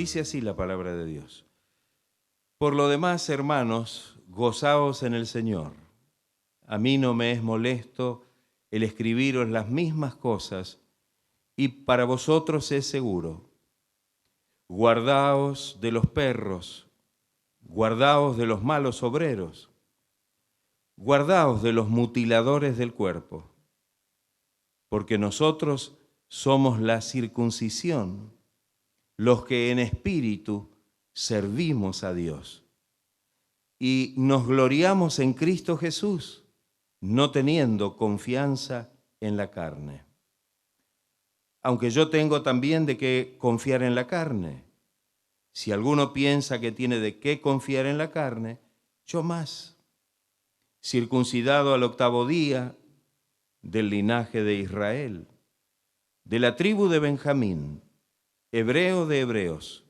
dice así la palabra de Dios. Por lo demás, hermanos, gozaos en el Señor. A mí no me es molesto el escribiros las mismas cosas, y para vosotros es seguro. Guardaos de los perros, guardaos de los malos obreros, guardaos de los mutiladores del cuerpo, porque nosotros somos la circuncisión, los que en espíritu servimos a Dios. Y nos gloriamos en Cristo Jesús, no teniendo confianza en la carne. Aunque yo tengo también de qué confiar en la carne. Si alguno piensa que tiene de qué confiar en la carne, yo más. Circuncidado al 8º día, del linaje de Israel, de la tribu de Benjamín, hebreo de hebreos,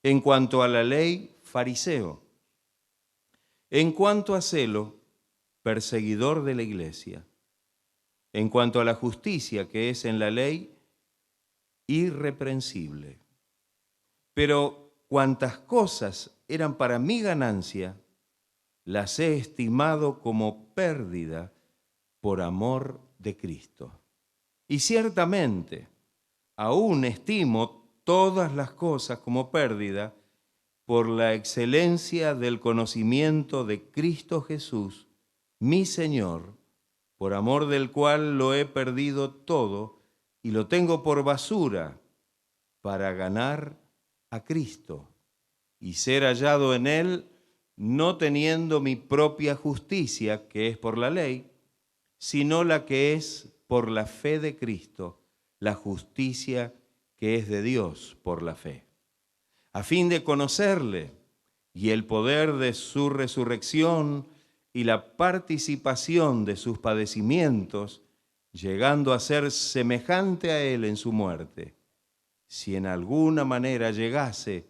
en cuanto a la ley, fariseo, en cuanto a celo, perseguidor de la iglesia, en cuanto a la justicia que es en la ley, irreprensible. Pero cuantas cosas eran para mi ganancia, las he estimado como pérdida por amor de Cristo. Y ciertamente, aún estimo todas las cosas como pérdida por la excelencia del conocimiento de Cristo Jesús, mi Señor, por amor del cual lo he perdido todo y lo tengo por basura para ganar a Cristo y ser hallado en Él, no teniendo mi propia justicia, que es por la ley, sino la que es por la fe de Cristo, la justicia que es de Dios por la fe, a fin de conocerle y el poder de su resurrección y la participación de sus padecimientos, llegando a ser semejante a Él en su muerte, si en alguna manera llegase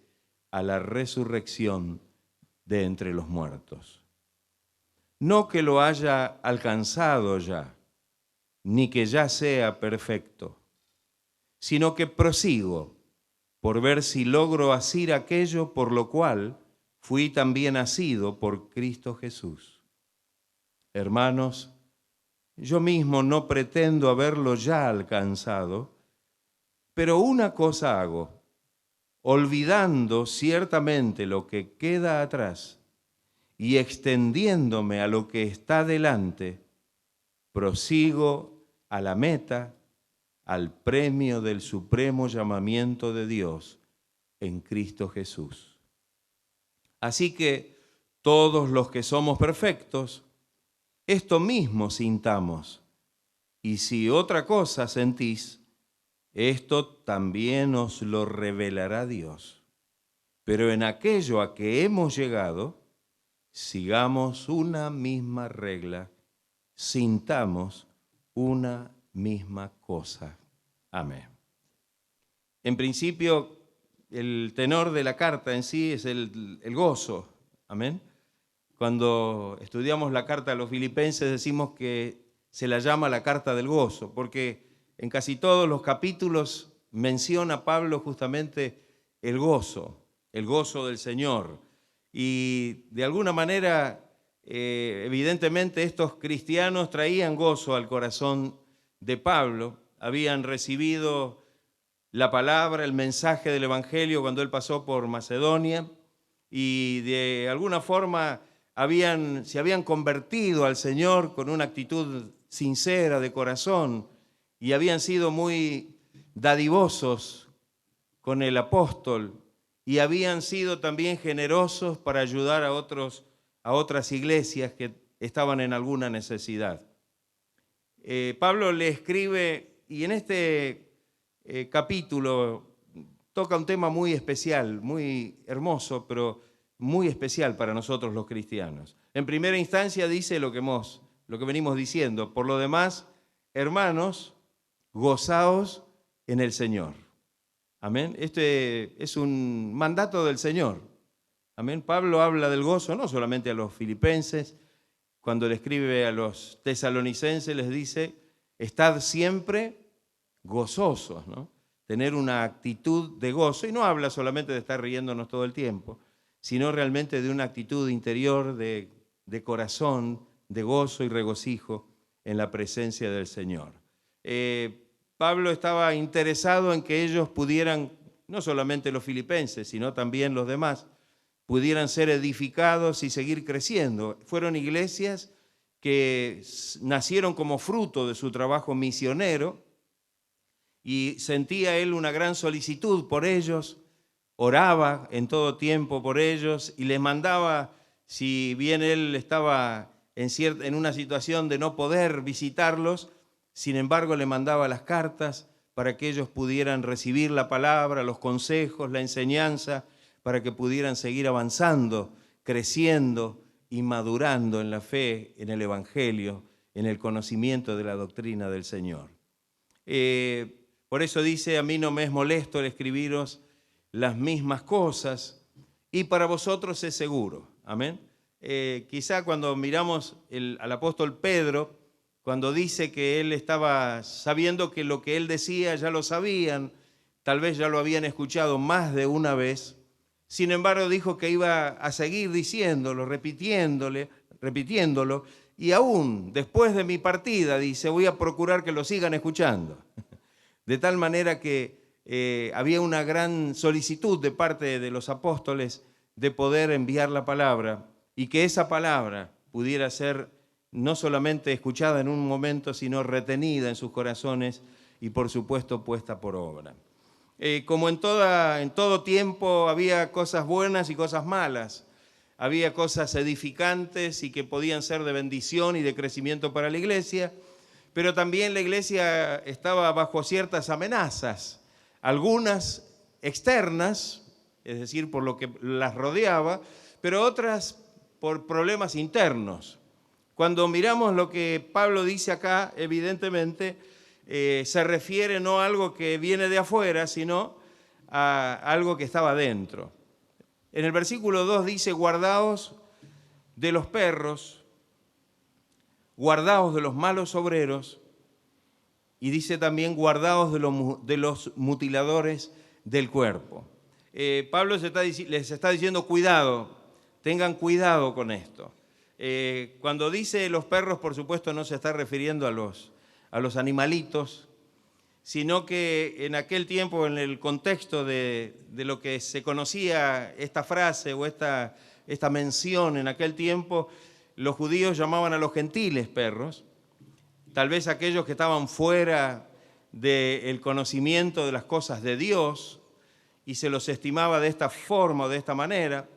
a la resurrección de entre los muertos. No que lo haya alcanzado ya, ni que ya sea perfecto, sino que prosigo por ver si logro asir aquello por lo cual fui también asido por Cristo Jesús. Hermanos, yo mismo no pretendo haberlo ya alcanzado, pero una cosa hago, olvidando ciertamente lo que queda atrás y extendiéndome a lo que está delante, prosigo a la meta, al premio del supremo llamamiento de Dios en Cristo Jesús. Así que todos los que somos perfectos, esto mismo sintamos, y si otra cosa sentís, esto también os lo revelará Dios. Pero en aquello a que hemos llegado, sigamos una misma regla, sintamos una misma cosa. Amén. En principio, el tenor de la carta en sí es el gozo. Amén. Cuando estudiamos la carta a los filipenses decimos que se la llama la carta del gozo, porque en casi todos los capítulos menciona Pablo justamente el gozo del Señor. Y de alguna manera, evidentemente, estos cristianos traían gozo al corazón de Pablo. Habían recibido la palabra, el mensaje del Evangelio cuando él pasó por Macedonia y de alguna forma se habían convertido al Señor con una actitud sincera de corazón y habían sido muy dadivosos con el apóstol y habían sido también generosos para ayudar a otras iglesias que estaban en alguna necesidad. Pablo le escribe, y en este capítulo toca un tema muy especial, muy hermoso, pero muy especial para nosotros los cristianos. En primera instancia dice lo que venimos diciendo. Por lo demás, hermanos, gozaos en el Señor. Amén. Este es un mandato del Señor. Amén. Pablo habla del gozo no solamente a los filipenses. Cuando le escribe a los tesalonicenses les dice, estad siempre gozosos, ¿no? tener una actitud de gozo, y no habla solamente de estar riéndonos todo el tiempo, sino realmente de una actitud interior de corazón, de gozo y regocijo en la presencia del Señor. Pablo estaba interesado en que ellos pudieran, no solamente los filipenses, sino también los demás, pudieran ser edificados y seguir creciendo. Fueron iglesias que nacieron como fruto de su trabajo misionero, y sentía él una gran solicitud por ellos, oraba en todo tiempo por ellos y les mandaba, si bien él estaba en una situación de no poder visitarlos, sin embargo le mandaba las cartas para que ellos pudieran recibir la palabra, los consejos, la enseñanza, para que pudieran seguir avanzando, creciendo y madurando en la fe, en el Evangelio, en el conocimiento de la doctrina del Señor. Por eso dice, a mí no me es molesto el escribiros las mismas cosas, y para vosotros es seguro. Amén. Quizá cuando miramos al apóstol Pedro, cuando dice que él estaba sabiendo que lo que él decía ya lo sabían, tal vez ya lo habían escuchado más de una vez, sin embargo dijo que iba a seguir diciéndolo, repitiéndolo, y aún después de mi partida, dice, voy a procurar que lo sigan escuchando. De tal manera que había una gran solicitud de parte de los apóstoles de poder enviar la palabra, y que esa palabra pudiera ser no solamente escuchada en un momento, sino retenida en sus corazones y por supuesto puesta por obra. Como en todo tiempo había cosas buenas y cosas malas, había cosas edificantes y que podían ser de bendición y de crecimiento para la iglesia, pero también la iglesia estaba bajo ciertas amenazas, algunas externas, es decir, por lo que las rodeaba, pero otras por problemas internos. Cuando miramos lo que Pablo dice acá, evidentemente se refiere no a algo que viene de afuera, sino a algo que estaba dentro. En el versículo 2 dice, guardaos de los perros, guardaos de los malos obreros, y dice también guardaos de los mutiladores del cuerpo. Pablo les está diciendo cuidado, tengan cuidado con esto. Cuando dice los perros, por supuesto no se está refiriendo a los animalitos, sino que en aquel tiempo, en el contexto de lo que se conocía esta frase o esta mención en aquel tiempo, los judíos llamaban a los gentiles perros, tal vez aquellos que estaban fuera del conocimiento de las cosas de Dios, y se los estimaba de esta forma o de esta manera.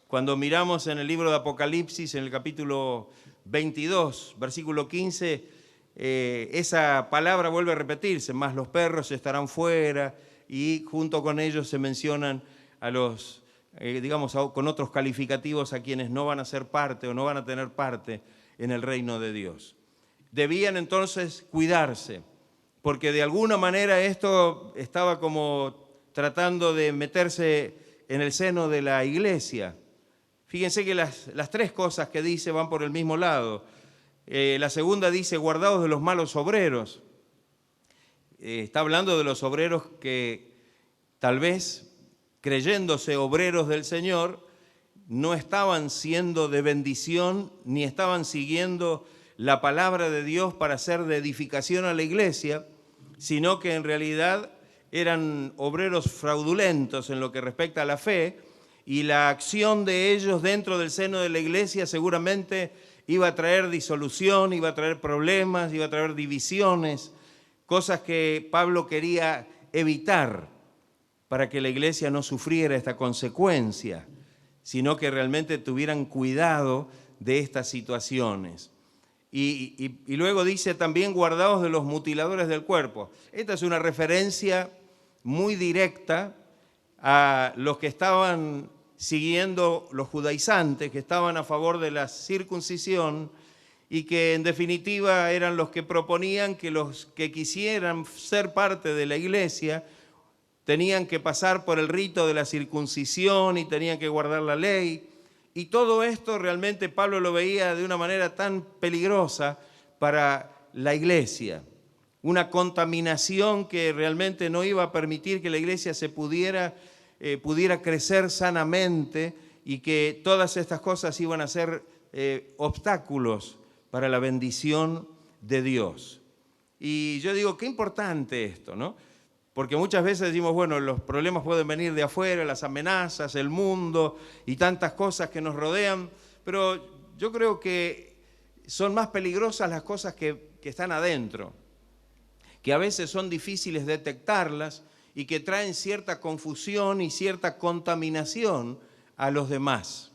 Cuando miramos en el libro de Apocalipsis, en el capítulo 22, versículo 15, esa palabra vuelve a repetirse, más los perros estarán fuera, y junto con ellos se mencionan a los, con otros calificativos a quienes no van a ser parte o no van a tener parte en el reino de Dios. Debían entonces cuidarse, porque de alguna manera esto estaba como tratando de meterse en el seno de la iglesia. Fíjense que las tres cosas que dice van por el mismo lado. La segunda dice, guardaos de los malos obreros. Está hablando de los obreros que tal vez, creyéndose obreros del Señor, no estaban siendo de bendición ni estaban siguiendo la palabra de Dios para ser de edificación a la iglesia, sino que en realidad eran obreros fraudulentos en lo que respecta a la fe, y la acción de ellos dentro del seno de la iglesia seguramente iba a traer disolución, iba a traer problemas, iba a traer divisiones, cosas que Pablo quería evitar para que la iglesia no sufriera esta consecuencia, sino que realmente tuvieran cuidado de estas situaciones. Y luego dice también, guardaos de los mutiladores del cuerpo. Esta es una referencia muy directa a los que estaban siguiendo los judaizantes, que estaban a favor de la circuncisión y que en definitiva eran los que proponían que los que quisieran ser parte de la iglesia tenían que pasar por el rito de la circuncisión y tenían que guardar la ley. Y todo esto realmente Pablo lo veía de una manera tan peligrosa para la iglesia. una contaminación que realmente no iba a permitir que la iglesia se pudiera crecer sanamente, y que todas estas cosas iban a ser obstáculos para la bendición de Dios. Y yo digo, qué importante esto, ¿no? Porque muchas veces decimos, bueno, los problemas pueden venir de afuera, las amenazas, el mundo y tantas cosas que nos rodean, pero yo creo que son más peligrosas las cosas que están adentro, que a veces son difíciles detectarlas y que traen cierta confusión y cierta contaminación a los demás.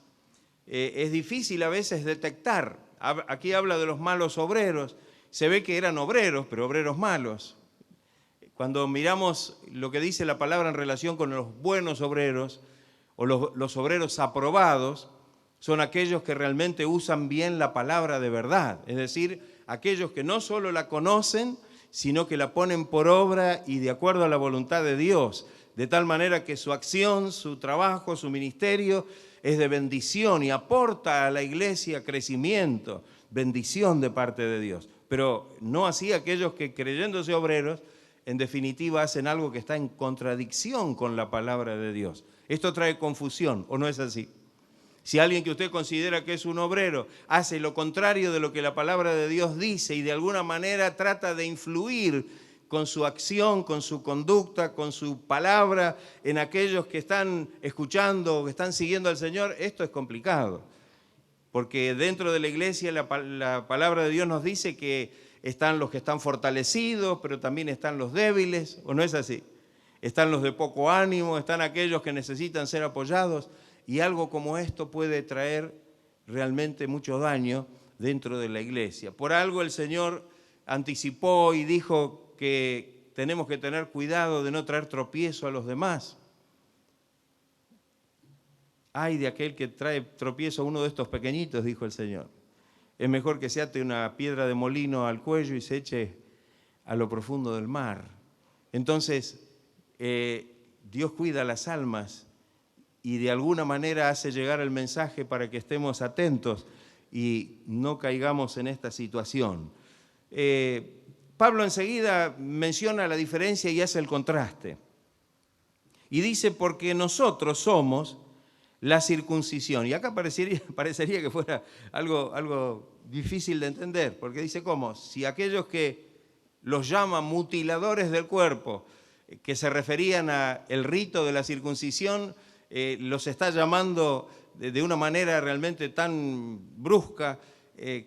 Es difícil a veces detectar. Aquí habla de los malos obreros. Se ve que eran obreros, pero obreros malos. Cuando miramos lo que dice la palabra en relación con los buenos obreros o los obreros aprobados, son aquellos que realmente usan bien la palabra de verdad. Es decir, aquellos que no solo la conocen, sino que la ponen por obra y de acuerdo a la voluntad de Dios, de tal manera que su acción, su trabajo, su ministerio es de bendición y aporta a la iglesia crecimiento, bendición de parte de Dios. Pero no así aquellos que, creyéndose obreros, en definitiva hacen algo que está en contradicción con la palabra de Dios. Esto trae confusión, ¿o no es así? Si alguien que usted considera que es un obrero hace lo contrario de lo que la palabra de Dios dice y de alguna manera trata de influir con su acción, con su conducta, con su palabra en aquellos que están escuchando o que están siguiendo al Señor, esto es complicado. Porque dentro de la iglesia la palabra de Dios nos dice que están los que están fortalecidos, pero también están los débiles, ¿o no es así? Están los de poco ánimo, están aquellos que necesitan ser apoyados. Y algo como esto puede traer realmente mucho daño dentro de la iglesia. Por algo el Señor anticipó y dijo que tenemos que tener cuidado de no traer tropiezo a los demás. Ay de aquel que trae tropiezo a uno de estos pequeñitos, dijo el Señor. Es mejor que se ate una piedra de molino al cuello y se eche a lo profundo del mar. Entonces, Dios cuida las almas y de alguna manera hace llegar el mensaje para que estemos atentos y no caigamos en esta situación. Pablo enseguida menciona la diferencia y hace el contraste. Y dice, porque nosotros somos la circuncisión. Y acá parecería que fuera algo difícil de entender, porque dice, ¿cómo? Si aquellos que los llaman mutiladores del cuerpo, que se referían al rito de la circuncisión, los está llamando de una manera realmente tan brusca,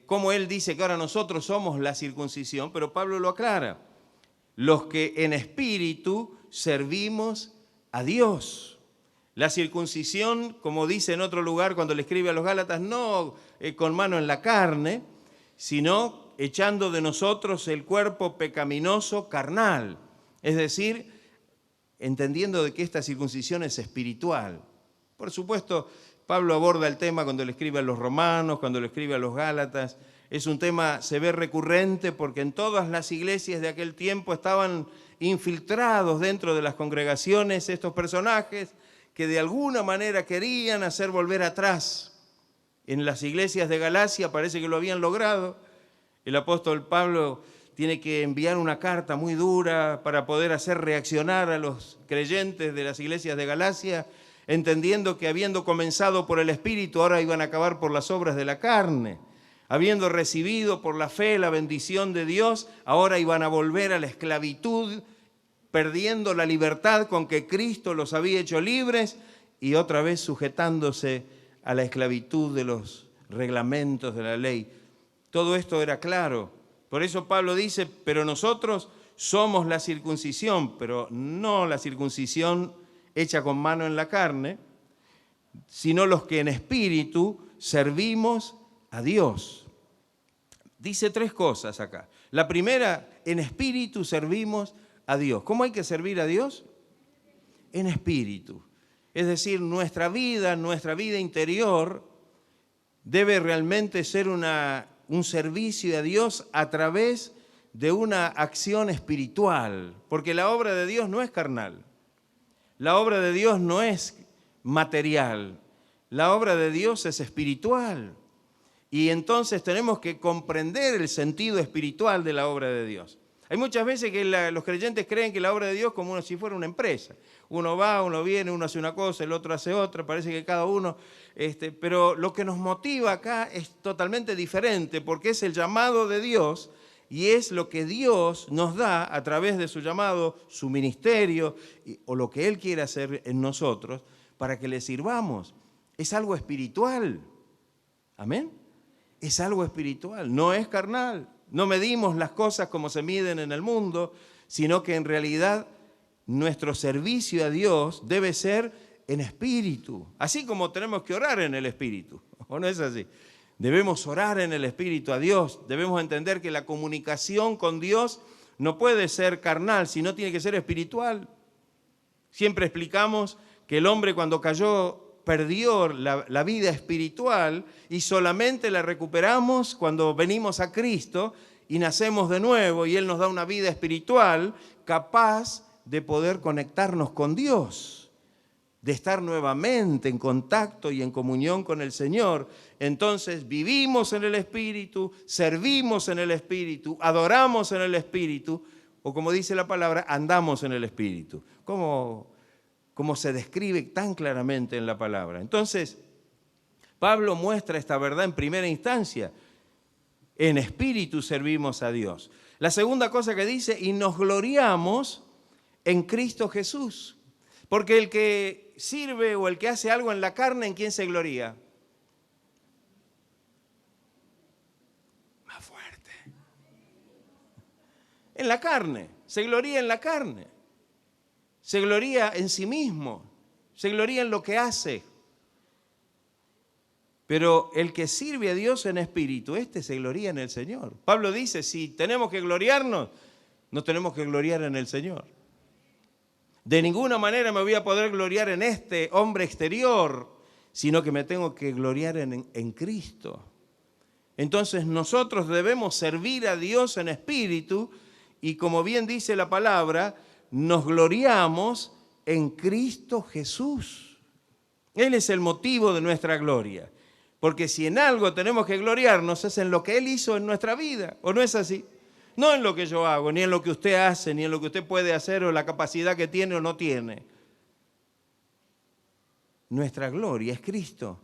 como él dice que ahora nosotros somos la circuncisión, pero Pablo lo aclara, los que en espíritu servimos a Dios. La circuncisión, como dice en otro lugar cuando le escribe a los Gálatas, no con mano en la carne, sino echando de nosotros el cuerpo pecaminoso carnal, es decir, entendiendo de que esta circuncisión es espiritual. Por supuesto, Pablo aborda el tema cuando le escribe a los romanos, cuando le escribe a los gálatas. Es un tema, se ve recurrente, porque en todas las iglesias de aquel tiempo estaban infiltrados dentro de las congregaciones estos personajes que de alguna manera querían hacer volver atrás. En las iglesias de Galacia parece que lo habían logrado. El apóstol Pablo tiene que enviar una carta muy dura para poder hacer reaccionar a los creyentes de las iglesias de Galacia, entendiendo que habiendo comenzado por el Espíritu, ahora iban a acabar por las obras de la carne. Habiendo recibido por la fe la bendición de Dios, ahora iban a volver a la esclavitud, perdiendo la libertad con que Cristo los había hecho libres y otra vez sujetándose a la esclavitud de los reglamentos de la ley. Todo esto era claro. Por eso Pablo dice, pero nosotros somos la circuncisión, pero no la circuncisión hecha con mano en la carne, sino los que en espíritu servimos a Dios. Dice tres cosas acá. La primera, en espíritu servimos a Dios. ¿Cómo hay que servir a Dios? En espíritu. Es decir, nuestra vida interior debe realmente ser un servicio a Dios a través de una acción espiritual, porque la obra de Dios no es carnal, la obra de Dios no es material, la obra de Dios es espiritual. Y entonces tenemos que comprender el sentido espiritual de la obra de Dios. Hay muchas veces que los creyentes creen que la obra de Dios es como si fuera una empresa. Uno va, uno viene, uno hace una cosa, el otro hace otra, parece que cada uno... pero lo que nos motiva acá es totalmente diferente, porque es el llamado de Dios y es lo que Dios nos da a través de su llamado, su ministerio, o lo que Él quiere hacer en nosotros, para que le sirvamos. Es algo espiritual. ¿Amén? Es algo espiritual, no es carnal. No medimos las cosas como se miden en el mundo, sino que en realidad nuestro servicio a Dios debe ser en espíritu. Así como tenemos que orar en el espíritu, ¿o no es así? Debemos orar en el espíritu a Dios. Debemos entender que la comunicación con Dios no puede ser carnal, sino tiene que ser espiritual. Siempre explicamos que el hombre cuando cayó perdió la vida espiritual y solamente la recuperamos cuando venimos a Cristo y nacemos de nuevo y Él nos da una vida espiritual capaz de poder conectarnos con Dios, de estar nuevamente en contacto y en comunión con el Señor. Entonces vivimos en el Espíritu, servimos en el Espíritu, adoramos en el Espíritu, o como dice la palabra, andamos en el Espíritu. Como se describe tan claramente en la palabra. Entonces, Pablo muestra esta verdad en primera instancia. En espíritu servimos a Dios. La segunda cosa que dice, y nos gloriamos en Cristo Jesús. Porque el que sirve o el que hace algo en la carne, ¿en quién se gloría? Más fuerte. En la carne, se gloría en la carne. Se gloría en sí mismo, se gloría en lo que hace. Pero el que sirve a Dios en espíritu, este se gloría en el Señor. Pablo dice, si tenemos que gloriarnos, nos tenemos que gloriar en el Señor. De ninguna manera me voy a poder gloriar en este hombre exterior, sino que me tengo que gloriar en Cristo. Entonces nosotros debemos servir a Dios en espíritu y como bien dice la palabra, nos gloriamos en Cristo Jesús. Él es el motivo de nuestra gloria. Porque si en algo tenemos que gloriarnos es en lo que Él hizo en nuestra vida, ¿o no es así? No en lo que yo hago, ni en lo que usted hace, ni en lo que usted puede hacer o la capacidad que tiene o no tiene. Nuestra gloria es Cristo.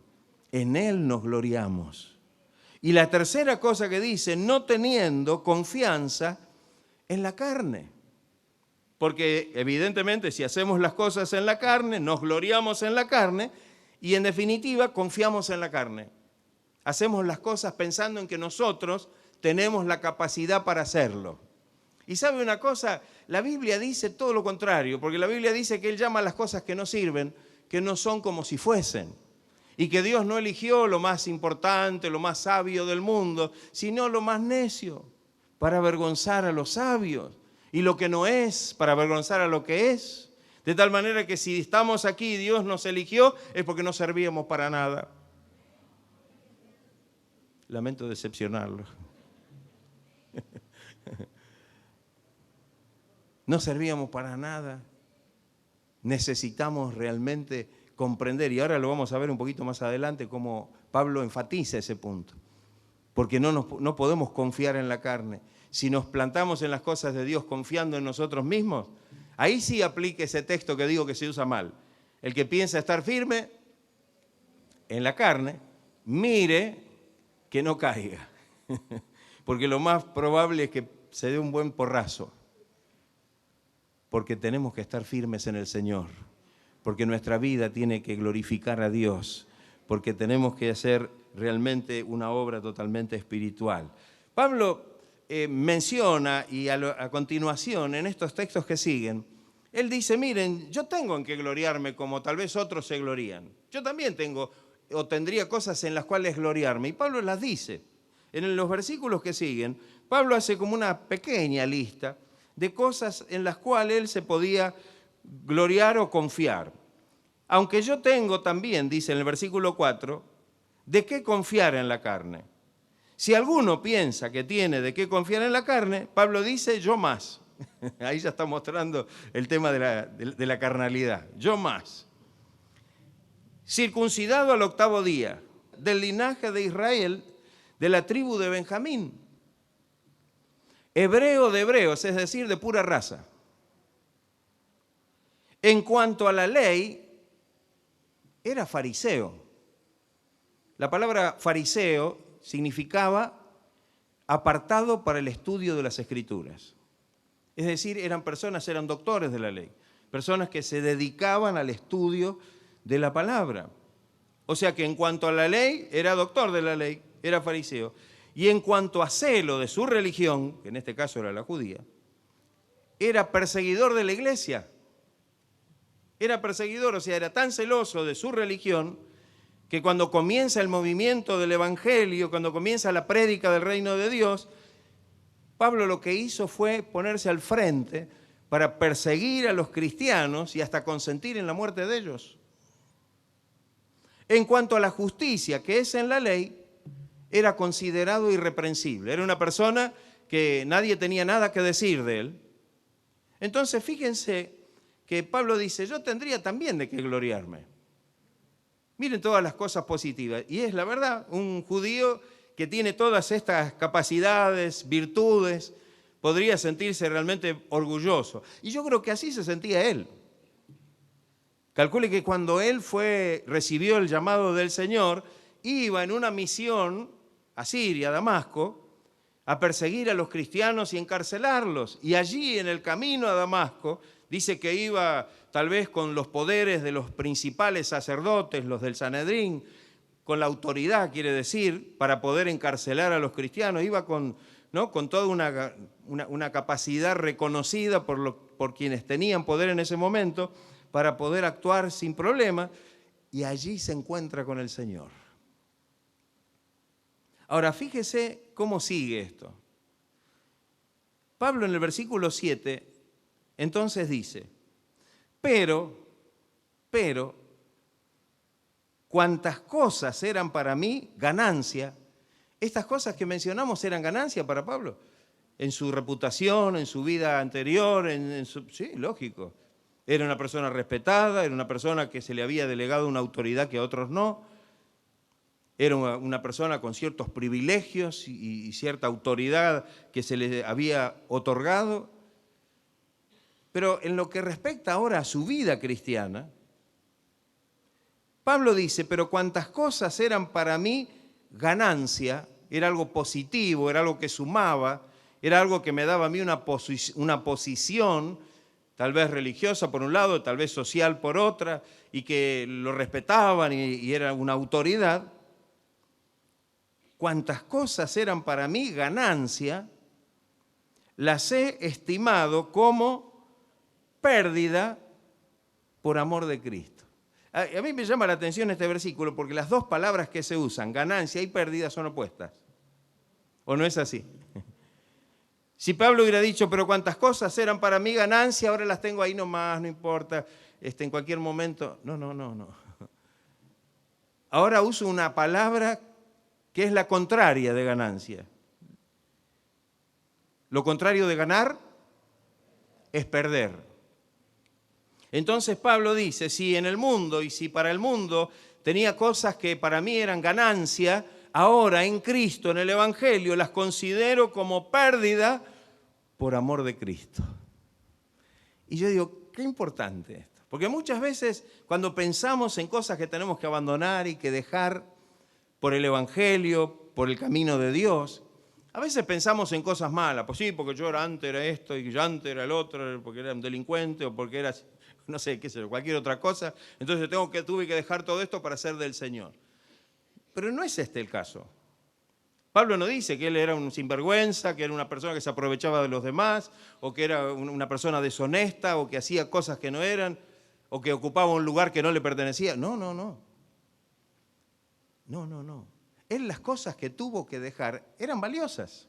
En Él nos gloriamos. Y la tercera cosa que dice, no teniendo confianza en la carne. Porque evidentemente si hacemos las cosas en la carne, nos gloriamos en la carne y en definitiva confiamos en la carne. Hacemos las cosas pensando en que nosotros tenemos la capacidad para hacerlo. Y ¿sabe una cosa? La Biblia dice todo lo contrario, porque la Biblia dice que Él llama a las cosas que no sirven, que no son como si fuesen. Y que Dios no eligió lo más importante, lo más sabio del mundo, sino lo más necio, para avergonzar a los sabios. Y lo que no es, para avergonzar a lo que es. De tal manera que si estamos aquí y Dios nos eligió, es porque no servíamos para nada. Lamento decepcionarlo. No servíamos para nada. Necesitamos realmente comprender, y ahora lo vamos a ver un poquito más adelante, cómo Pablo enfatiza ese punto. Porque no podemos confiar en la carne. Si nos plantamos en las cosas de Dios confiando en nosotros mismos, ahí sí aplique ese texto que digo que se usa mal. El que piensa estar firme en la carne, mire que no caiga. Porque lo más probable es que se dé un buen porrazo. Porque tenemos que estar firmes en el Señor. Porque nuestra vida tiene que glorificar a Dios. Porque tenemos que hacer realmente una obra totalmente espiritual. Pablo menciona, y a continuación, en estos textos que siguen, él dice, miren, yo tengo en qué gloriarme como tal vez otros se glorían. Yo también tengo o tendría cosas en las cuales gloriarme. Y Pablo las dice. En los versículos que siguen, Pablo hace como una pequeña lista de cosas en las cuales él se podía gloriar o confiar. Aunque yo tengo también, dice en el versículo 4, ¿de qué confiar en la carne? Si alguno piensa que tiene de qué confiar en la carne, Pablo dice, yo más. Ahí ya está mostrando el tema de la carnalidad. Yo más. Circuncidado al 8º día, del linaje de Israel, de la tribu de Benjamín. hebreo de hebreos, es decir, de pura raza. En cuanto a la ley, era fariseo. La palabra fariseo significaba apartado para el estudio de las Escrituras. Es decir, eran doctores de la ley, personas que se dedicaban al estudio de la palabra. O sea que en cuanto a la ley, era doctor de la ley, era fariseo. Y en cuanto a celo de su religión, que en este caso era la judía, era perseguidor de la iglesia. Era perseguidor, o sea, era tan celoso de su religión que cuando comienza el movimiento del Evangelio, cuando comienza la prédica del reino de Dios, Pablo lo que hizo fue ponerse al frente para perseguir a los cristianos y hasta consentir en la muerte de ellos. En cuanto a la justicia, que es en la ley, era considerado irreprensible. Era una persona que nadie tenía nada que decir de él. Entonces, fíjense que Pablo dice, yo tendría también de qué gloriarme. Miren todas las cosas positivas. Y es la verdad, un judío que tiene todas estas capacidades, virtudes, podría sentirse realmente orgulloso. Y yo creo que así se sentía él. Calcule que cuando él recibió el llamado del Señor, iba en una misión a Siria, a Damasco, a perseguir a los cristianos y encarcelarlos. Y allí en el camino a Damasco, dice que iba tal vez con los poderes de los principales sacerdotes, los del Sanedrín, con la autoridad, quiere decir, para poder encarcelar a los cristianos. Iba con toda una capacidad reconocida por quienes tenían poder en ese momento para poder actuar sin problema, y allí se encuentra con el Señor. Ahora, fíjese cómo sigue esto. Pablo en el versículo 7, entonces dice, pero, cuantas cosas eran para mí ganancia, estas cosas que mencionamos eran ganancia para Pablo, en su reputación, en su vida anterior, sí, lógico. Era una persona respetada, era una persona que se le había delegado una autoridad que a otros no, era una persona con ciertos privilegios y cierta autoridad que se le había otorgado. Pero en lo que respecta ahora a su vida cristiana, Pablo dice, pero cuantas cosas eran para mí ganancia, era algo positivo, era algo que sumaba, era algo que me daba a mí una posición, tal vez religiosa por un lado, tal vez social por otra, y que lo respetaban y era una autoridad. Cuantas cosas eran para mí ganancia, las he estimado como pérdida por amor de Cristo. A mí me llama la atención este versículo porque las dos palabras que se usan, ganancia y pérdida, son opuestas. ¿O no es así? Si Pablo hubiera dicho, pero cuántas cosas eran para mí ganancia, ahora las tengo ahí nomás, no importa, en cualquier momento. No. Ahora uso una palabra que es la contraria de ganancia. Lo contrario de ganar es perder. Entonces Pablo dice, si en el mundo y si para el mundo tenía cosas que para mí eran ganancia, ahora en Cristo, en el Evangelio, las considero como pérdida por amor de Cristo. Y yo digo, qué importante esto. Porque muchas veces cuando pensamos en cosas que tenemos que abandonar y que dejar por el Evangelio, por el camino de Dios, a veces pensamos en cosas malas. Pues sí, porque yo antes era esto y yo antes era el otro, porque era un delincuente o porque era, no sé, qué sé yo, cualquier otra cosa. Entonces tuve que dejar todo esto para ser del Señor. Pero no es este el caso. Pablo no dice que él era un sinvergüenza, que era una persona que se aprovechaba de los demás, o que era una persona deshonesta, o que hacía cosas que no eran, o que ocupaba un lugar que no le pertenecía. No. Él las cosas que tuvo que dejar eran valiosas.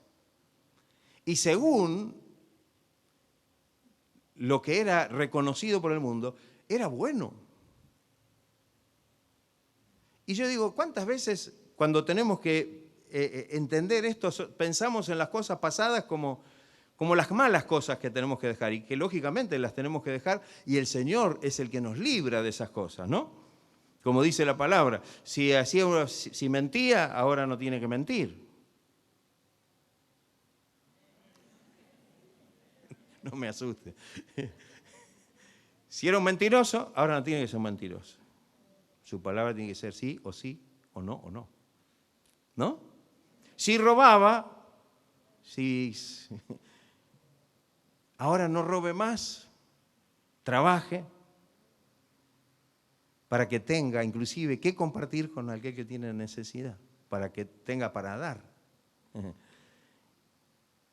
Y según lo que era reconocido por el mundo, era bueno. Y yo digo, ¿cuántas veces cuando tenemos que entender esto, pensamos en las cosas pasadas como las malas cosas que tenemos que dejar y que lógicamente las tenemos que dejar y el Señor es el que nos libra de esas cosas, ¿no? Como dice la palabra, si mentía, ahora no tiene que mentir. no me asuste. Si era un mentiroso, ahora no tiene que ser un mentiroso. Su palabra tiene que ser sí, o no, o no. ¿No? Si robaba, ahora no robe más, trabaje para que tenga inclusive que compartir con aquel que tiene necesidad, para que tenga para dar.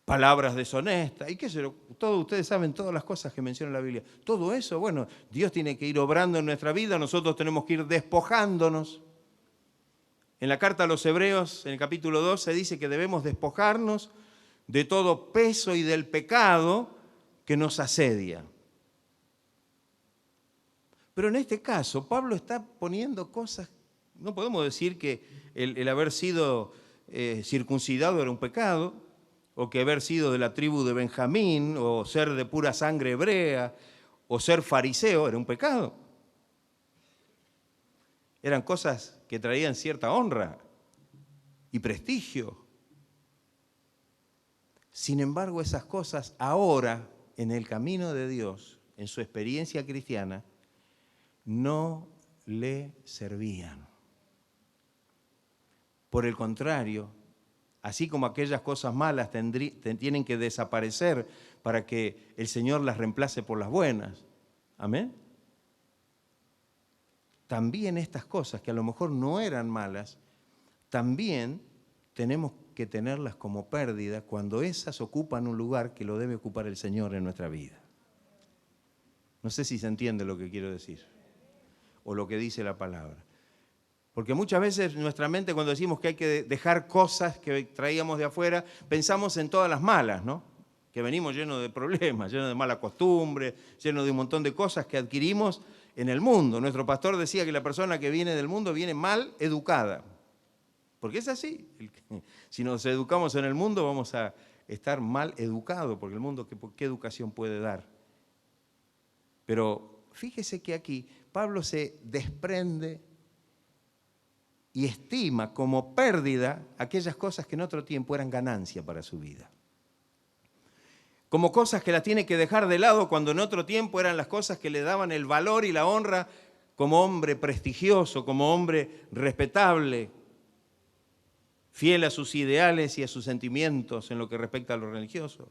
Palabras deshonestas, y qué sé yo, todos ustedes saben todas las cosas que menciona la Biblia. Todo eso, bueno, Dios tiene que ir obrando en nuestra vida, nosotros tenemos que ir despojándonos. En la carta a los Hebreos, en el capítulo 2, se dice que debemos despojarnos de todo peso y del pecado que nos asedia. Pero en este caso, Pablo está poniendo cosas, no podemos decir que el haber sido circuncidado era un pecado, o que haber sido de la tribu de Benjamín, o ser de pura sangre hebrea, o ser fariseo era un pecado. Eran cosas que traían cierta honra y prestigio. Sin embargo, esas cosas ahora, en el camino de Dios, en su experiencia cristiana, no le servían. Por el contrario, así como aquellas cosas malas tienen que desaparecer para que el Señor las reemplace por las buenas. ¿Amén? También estas cosas que a lo mejor no eran malas, también tenemos que tenerlas como pérdida cuando esas ocupan un lugar que lo debe ocupar el Señor en nuestra vida. No sé si se entiende lo que quiero decir o lo que dice la palabra. Porque muchas veces nuestra mente, cuando decimos que hay que dejar cosas que traíamos de afuera, pensamos en todas las malas, ¿no? Que venimos llenos de problemas, llenos de mala costumbre, llenos de un montón de cosas que adquirimos en el mundo. Nuestro pastor decía que la persona que viene del mundo viene mal educada. Porque es así. Si nos educamos en el mundo vamos a estar mal educados, porque el mundo, ¿qué educación puede dar? Pero fíjese que aquí Pablo se desprende y estima como pérdida aquellas cosas que en otro tiempo eran ganancia para su vida. Como cosas que las tiene que dejar de lado cuando en otro tiempo eran las cosas que le daban el valor y la honra como hombre prestigioso, como hombre respetable, fiel a sus ideales y a sus sentimientos en lo que respecta a lo religioso.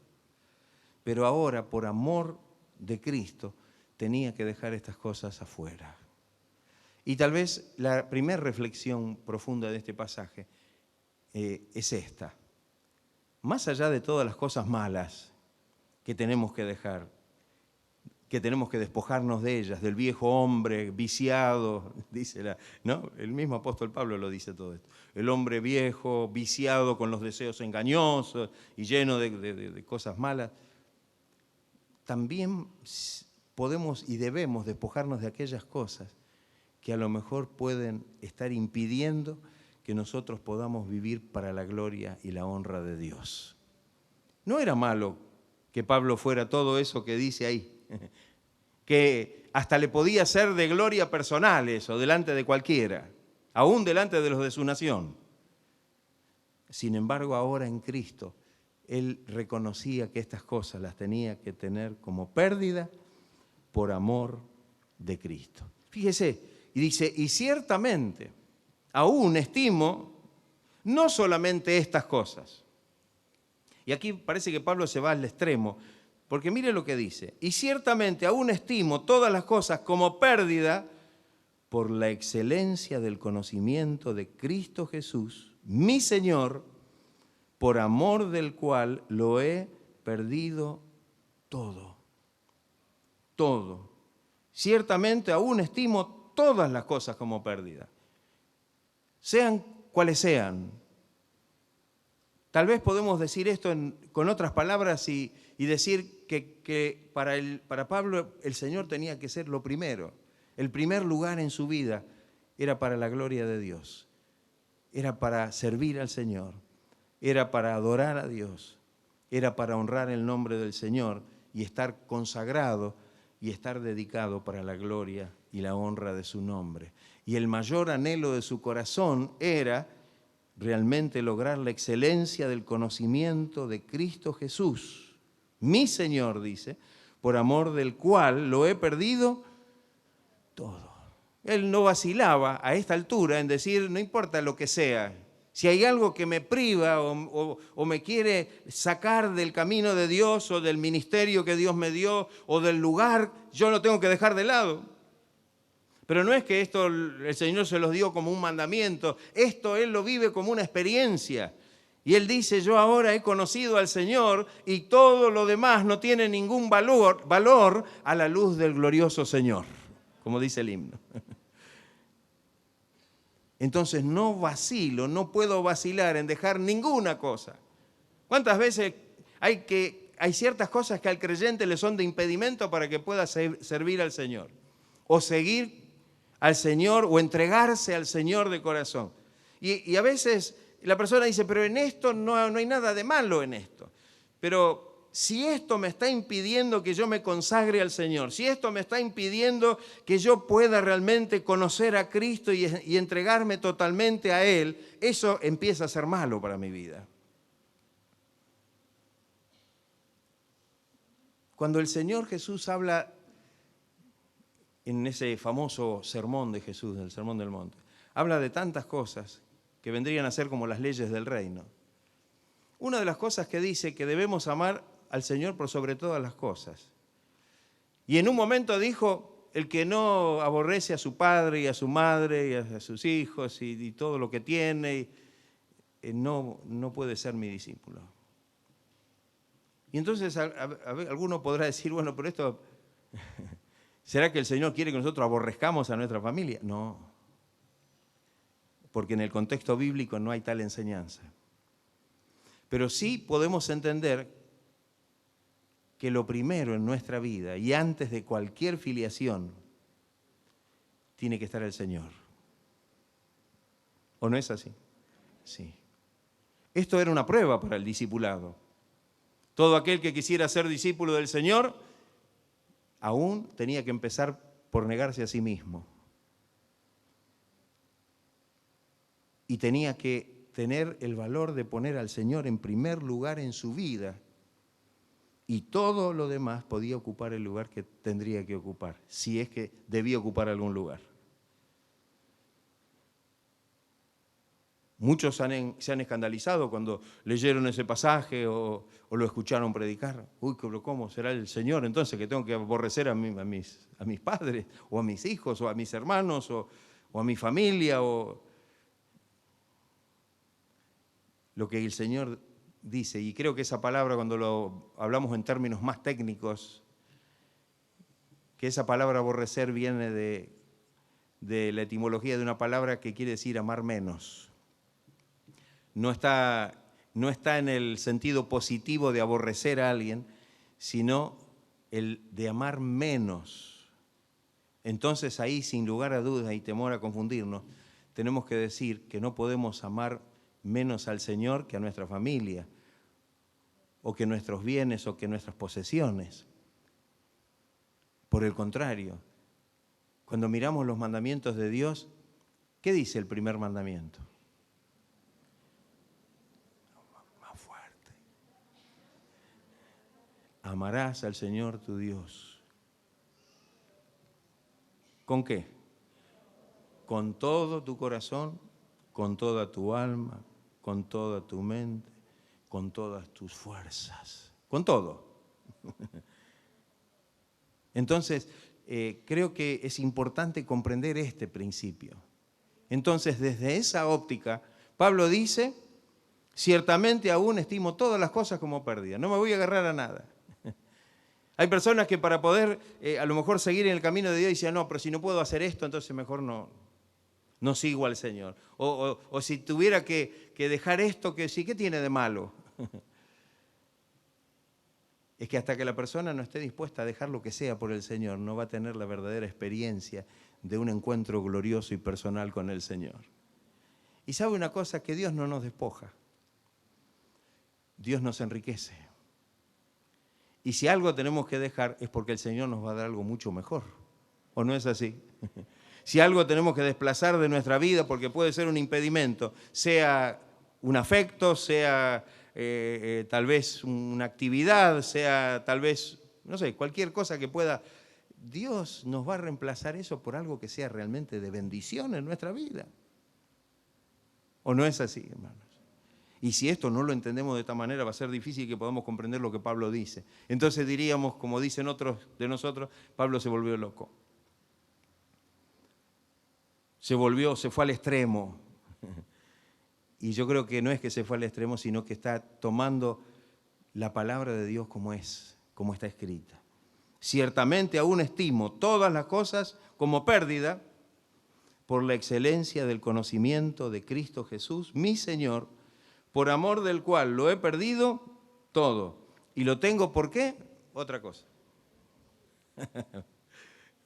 Pero ahora, por amor de Cristo, tenía que dejar estas cosas afuera. Y tal vez la primera reflexión profunda de este pasaje es esta. Más allá de todas las cosas malas que tenemos que dejar, que tenemos que despojarnos de ellas, del viejo hombre viciado, dice ¿no? El mismo apóstol Pablo lo dice todo esto. El hombre viejo, viciado con los deseos engañosos y lleno de cosas malas. También podemos y debemos despojarnos de aquellas cosas que a lo mejor pueden estar impidiendo que nosotros podamos vivir para la gloria y la honra de Dios. No era malo que Pablo fuera todo eso que dice ahí, que hasta le podía ser de gloria personal eso, delante de cualquiera, aún delante de los de su nación. Sin embargo, ahora en Cristo, él reconocía que estas cosas las tenía que tener como pérdida por amor de Cristo. Fíjese, y dice, y ciertamente aún estimo no solamente estas cosas. Y aquí parece que Pablo se va al extremo, porque mire lo que dice, y ciertamente aún estimo todas las cosas como pérdida por la excelencia del conocimiento de Cristo Jesús, mi Señor, por amor del cual lo he perdido todo. Todo. Ciertamente aún estimo todas las cosas como pérdida, sean cuales sean. Tal vez podemos decir esto con otras palabras y decir que para Pablo el Señor tenía que ser lo primero. El primer lugar en su vida era para la gloria de Dios, era para servir al Señor, era para adorar a Dios, era para honrar el nombre del Señor y estar consagrado y estar dedicado para la gloria y la honra de su nombre. Y el mayor anhelo de su corazón era realmente lograr la excelencia del conocimiento de Cristo Jesús, mi Señor, dice, por amor del cual lo he perdido todo. Él no vacilaba a esta altura en decir, no importa lo que sea, si hay algo que me priva o me quiere sacar del camino de Dios o del ministerio que Dios me dio o del lugar, yo lo tengo que dejar de lado. Pero no es que esto el Señor se los dio como un mandamiento, esto Él lo vive como una experiencia. Y Él dice, yo ahora he conocido al Señor y todo lo demás no tiene ningún valor a la luz del glorioso Señor, como dice el himno. Entonces no vacilo, no puedo vacilar en dejar ninguna cosa. ¿Cuántas veces hay ciertas cosas que al creyente le son de impedimento para que pueda servir al Señor? O seguir al Señor o entregarse al Señor de corazón. Y a veces la persona dice, pero en esto no hay nada de malo en esto. Pero si esto me está impidiendo que yo me consagre al Señor, si esto me está impidiendo que yo pueda realmente conocer a Cristo y entregarme totalmente a Él, eso empieza a ser malo para mi vida. Cuando el Señor Jesús habla en ese famoso sermón de Jesús, el Sermón del Monte, habla de tantas cosas que vendrían a ser como las leyes del reino. Una de las cosas que dice que debemos amar al Señor por sobre todas las cosas. Y en un momento dijo, el que no aborrece a su padre y a su madre y a sus hijos y todo lo que tiene, no puede ser mi discípulo. Y entonces alguno podrá decir, bueno, pero esto, ¿será que el Señor quiere que nosotros aborrezcamos a nuestra familia? No, porque en el contexto bíblico no hay tal enseñanza. Pero sí podemos entender que lo primero en nuestra vida y antes de cualquier filiación tiene que estar el Señor. ¿O no es así? Sí. Esto era una prueba para el discipulado. Todo aquel que quisiera ser discípulo del Señor aún tenía que empezar por negarse a sí mismo. Y tenía que tener el valor de poner al Señor en primer lugar en su vida. Y todo lo demás podía ocupar el lugar que tendría que ocupar, si es que debía ocupar algún lugar. Muchos se han escandalizado cuando leyeron ese pasaje o lo escucharon predicar. Uy, pero ¿cómo será el Señor entonces que tengo que aborrecer a mis padres o a mis hijos o a mis hermanos o a mi familia? Lo que el Señor dice, y creo que esa palabra cuando lo hablamos en términos más técnicos, que esa palabra aborrecer viene de la etimología de una palabra que quiere decir amar menos. No está en el sentido positivo de aborrecer a alguien, sino el de amar menos. Entonces ahí, sin lugar a dudas y temor a confundirnos, tenemos que decir que no podemos amar menos al Señor que a nuestra familia, o que nuestros bienes, o que nuestras posesiones. Por el contrario, cuando miramos los mandamientos de Dios, ¿qué dice el primer mandamiento? Más fuerte. Amarás al Señor tu Dios. ¿Con qué? Con todo tu corazón, con toda tu alma, con toda tu mente, con todas tus fuerzas, con todo. Entonces, creo que es importante comprender este principio. Entonces, desde esa óptica, Pablo dice, ciertamente aún estimo todas las cosas como perdidas, no me voy a agarrar a nada. Hay personas que para poder a lo mejor seguir en el camino de Dios dicen, no, pero si no puedo hacer esto, entonces mejor no sigo al Señor. O si tuviera que dejar esto, que sí, ¿qué tiene de malo? Es que hasta que la persona no esté dispuesta a dejar lo que sea por el Señor, no va a tener la verdadera experiencia de un encuentro glorioso y personal con el Señor. Y sabe una cosa, que Dios no nos despoja. Dios nos enriquece. Y si algo tenemos que dejar es porque el Señor nos va a dar algo mucho mejor. ¿O no es así? Si algo tenemos que desplazar de nuestra vida porque puede ser un impedimento, sea un afecto, sea tal vez una actividad, sea tal vez, no sé, cualquier cosa que pueda. Dios nos va a reemplazar eso por algo que sea realmente de bendición en nuestra vida. ¿O no es así, hermanos? Y si esto no lo entendemos de esta manera, va a ser difícil que podamos comprender lo que Pablo dice. Entonces diríamos, como dicen otros de nosotros, Pablo se volvió loco. Se fue al extremo. Y yo creo que no es que se fue al extremo, sino que está tomando la palabra de Dios como es, como está escrita. Ciertamente aún estimo todas las cosas como pérdida por la excelencia del conocimiento de Cristo Jesús, mi Señor, por amor del cual lo he perdido todo. ¿Y lo tengo por qué? Otra cosa.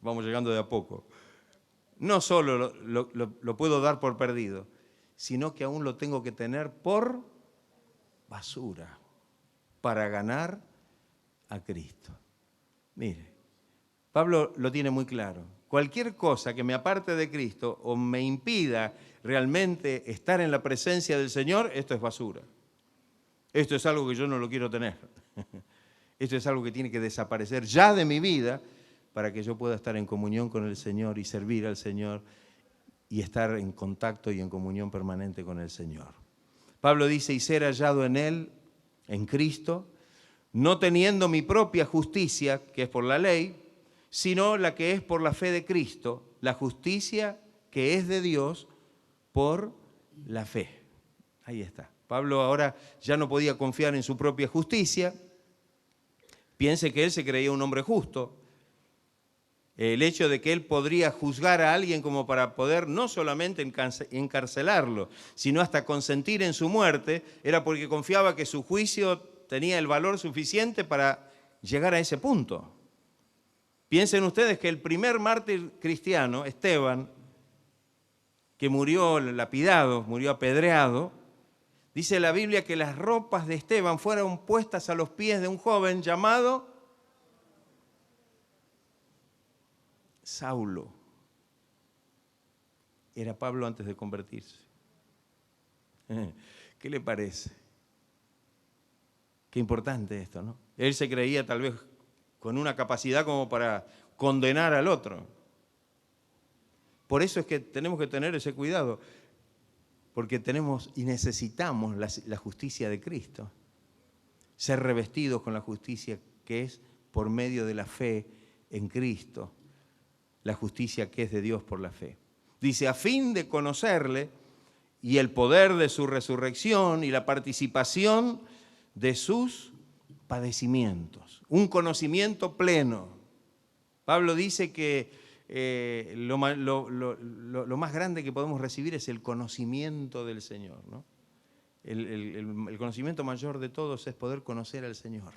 Vamos llegando de a poco. No solo lo puedo dar por perdido, sino que aún lo tengo que tener por basura para ganar a Cristo. Mire, Pablo lo tiene muy claro. Cualquier cosa que me aparte de Cristo o me impida realmente estar en la presencia del Señor, esto es basura. Esto es algo que yo no lo quiero tener. Esto es algo que tiene que desaparecer ya de mi vida para que yo pueda estar en comunión con el Señor y servir al Señor y estar en contacto y en comunión permanente con el Señor. Pablo dice, y ser hallado en Él, en Cristo, no teniendo mi propia justicia, que es por la ley, sino la que es por la fe de Cristo, la justicia que es de Dios por la fe. Ahí está. Pablo ahora ya no podía confiar en su propia justicia. Piense que él se creía un hombre justo. El hecho de que él podría juzgar a alguien como para poder no solamente encarcelarlo, sino hasta consentir en su muerte, era porque confiaba que su juicio tenía el valor suficiente para llegar a ese punto. Piensen ustedes que el primer mártir cristiano, Esteban, que murió lapidado, murió apedreado, dice la Biblia que las ropas de Esteban fueron puestas a los pies de un joven llamado Saulo. Era Pablo antes de convertirse. ¿Qué le parece? Qué importante esto, ¿no? Él se creía tal vez con una capacidad como para condenar al otro. Por eso es que tenemos que tener ese cuidado, porque tenemos y necesitamos la justicia de Cristo. Ser revestidos con la justicia que es por medio de la fe en Cristo. La justicia que es de Dios por la fe. Dice, a fin de conocerle y el poder de su resurrección y la participación de sus padecimientos. Un conocimiento pleno. Pablo dice que lo más grande que podemos recibir es el conocimiento del Señor, ¿no? El conocimiento mayor de todos es poder conocer al Señor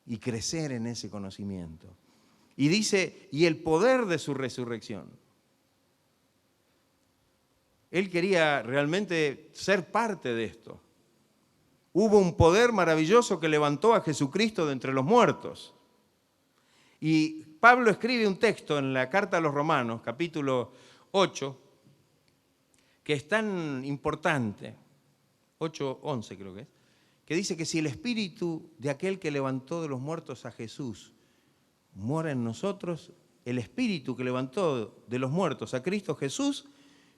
y crecer en ese conocimiento. Y dice, y el poder de su resurrección. Él quería realmente ser parte de esto. Hubo un poder maravilloso que levantó a Jesucristo de entre los muertos. Y Pablo escribe un texto en la carta a los Romanos, capítulo 8, que es tan importante, 8:11 creo que dice que si el espíritu de aquel que levantó de los muertos a Jesús mora en nosotros, el espíritu que levantó de los muertos a Cristo Jesús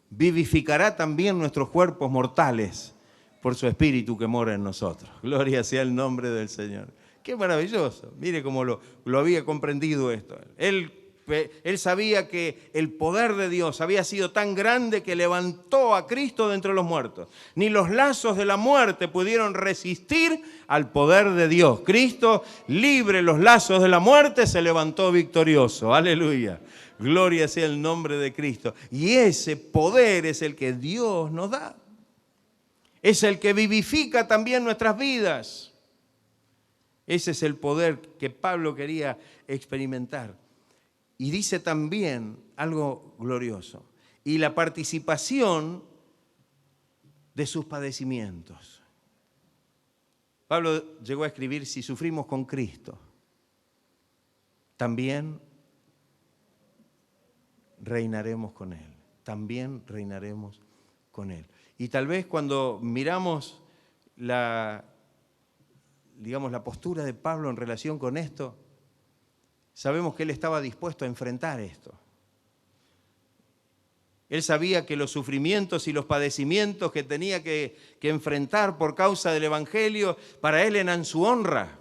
vivificará también nuestros cuerpos mortales por su espíritu que mora en nosotros. Gloria sea el nombre del Señor. Qué maravilloso. Mire cómo lo había comprendido esto. Él sabía que el poder de Dios había sido tan grande que levantó a Cristo de entre los muertos. Ni los lazos de la muerte pudieron resistir al poder de Dios. Cristo, libre los lazos de la muerte, se levantó victorioso. Aleluya. Gloria sea el nombre de Cristo. Y ese poder es el que Dios nos da. Es el que vivifica también nuestras vidas. Ese es el poder que Pablo quería experimentar. Y dice también algo glorioso. Y la participación de sus padecimientos. Pablo llegó a escribir, si sufrimos con Cristo, también reinaremos con Él. También reinaremos con Él. Y tal vez cuando miramos digamos, la postura de Pablo en relación con esto, sabemos que él estaba dispuesto a enfrentar esto. Él sabía que los sufrimientos y los padecimientos que tenía que enfrentar por causa del Evangelio, para él eran su honra.